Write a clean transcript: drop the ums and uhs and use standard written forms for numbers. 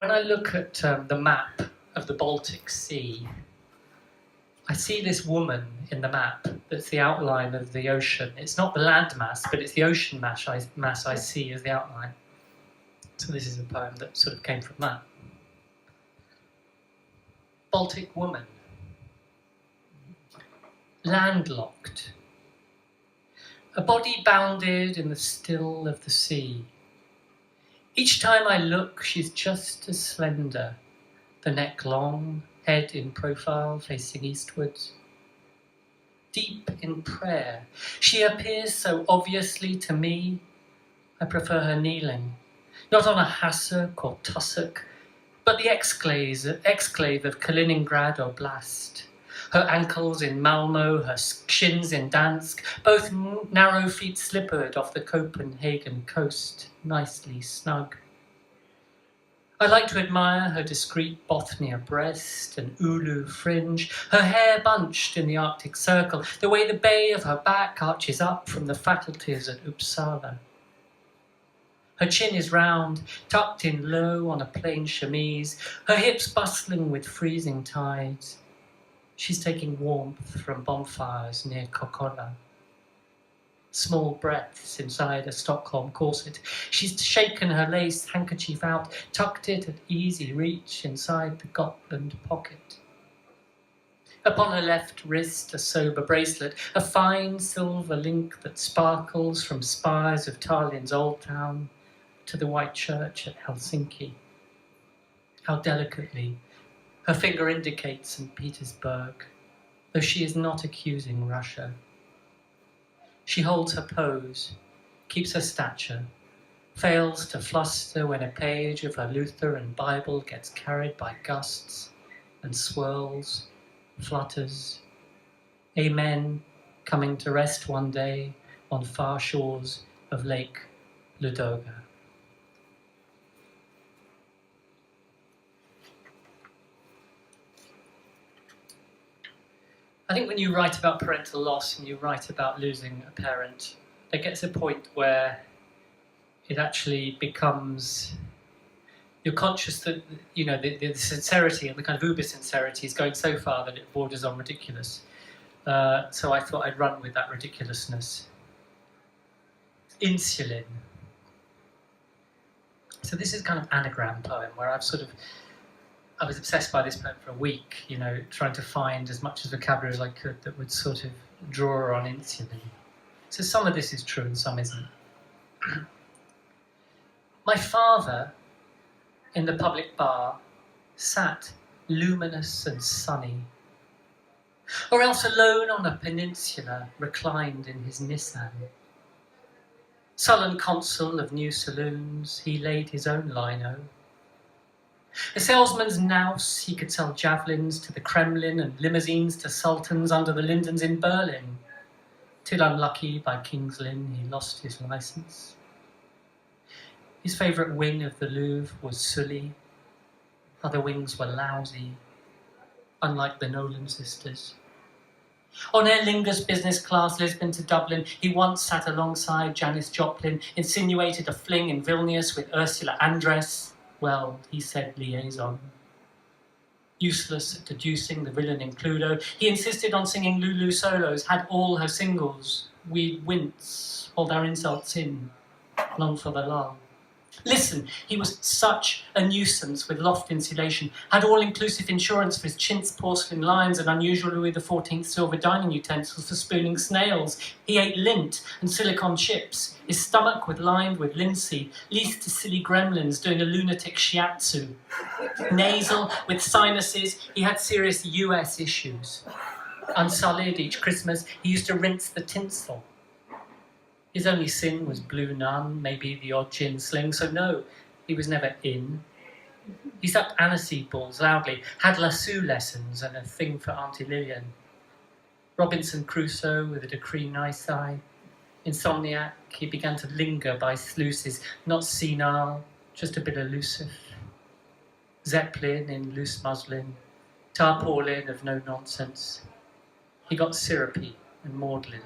When I look at the map of the Baltic Sea, I see this woman in the map that's the outline of the ocean. It's not the land mass, but it's the ocean mass I see as the outline. So this is a poem that sort of came from that. Baltic woman. Landlocked. A body bounded in the still of the sea. Each time I look, she's just as slender, the neck long, head in profile, facing eastwards. Deep in prayer, she appears so obviously to me, I prefer her kneeling, not on a hassock or tussock, but the exclave of Kaliningrad Oblast. Her ankles in Malmo, her shins in Dansk, both narrow feet slippered off the Copenhagen coast, nicely snug. I like to admire her discreet Bothnia breast and Ulu fringe, her hair bunched in the Arctic Circle, the way the bay of her back arches up from the faculties at Uppsala. Her chin is round, tucked in low on a plain chemise, her hips bustling with freezing tides. She's taking warmth from bonfires near Kokkola. Small breaths inside a Stockholm corset. She's shaken her lace handkerchief out, tucked it at easy reach inside the Gotland pocket. Upon her left wrist, a sober bracelet, a fine silver link that sparkles from spires of Tallinn's Old Town to the White Church at Helsinki. How delicately her finger indicates St. Petersburg, though she is not accusing Russia. She holds her pose, keeps her stature, fails to fluster when a page of her Lutheran Bible gets carried by gusts and swirls, flutters. Amen, coming to rest one day on far shores of Lake Ladoga. I think when you write about parental loss and you write about losing a parent, there gets a point where it actually becomes, you're conscious that, you know, the sincerity and the kind of uber sincerity is going so far that it borders on ridiculous. So I thought I'd run with that ridiculousness. Insulin. So this is kind of anagram poem where I was obsessed by this poem for a week, you know, trying to find as much vocabulary as I could that would sort of draw on insulin. So some of this is true and some isn't. My father, in the public bar, sat luminous and sunny, or else alone on a peninsula, reclined in his Nissan. Sullen consul of new saloons, he laid his own lino. A salesman's nous, he could sell javelins to the Kremlin and limousines to sultans under the lindens in Berlin, till unlucky by King's Lynn he lost his licence. His favourite wing of the Louvre was Sully. Other wings were lousy, unlike the Nolan sisters. On Aer Lingus business class Lisbon to Dublin, he once sat alongside Janis Joplin, insinuated a fling in Vilnius with Ursula Andress. Well, he said liaison. Useless at deducing the villain in Cluedo, he insisted on singing Lulu solos, had all her singles. We'd wince, hold our insults in, long for the lull. Listen, he was such a nuisance with loft insulation, had all-inclusive insurance for his chintz porcelain lions and unusual Louis XIV silver dining utensils for spooning snails. He ate lint and silicone chips. His stomach was lined with linseed, leased to silly gremlins doing a lunatic shiatsu. Nasal, with sinuses, he had serious US issues. Unsullied each Christmas, he used to rinse the tinsel. His only sin was blue nun, maybe the odd gin sling, so no, he was never in. He sucked aniseed balls loudly, had lasso lessons and a thing for Auntie Lillian. Robinson Crusoe with a decree nisi. Insomniac, he began to linger by sluices, not senile, just a bit elusive. Zeppelin in loose muslin, tarpaulin of no nonsense. He got syrupy and maudlin.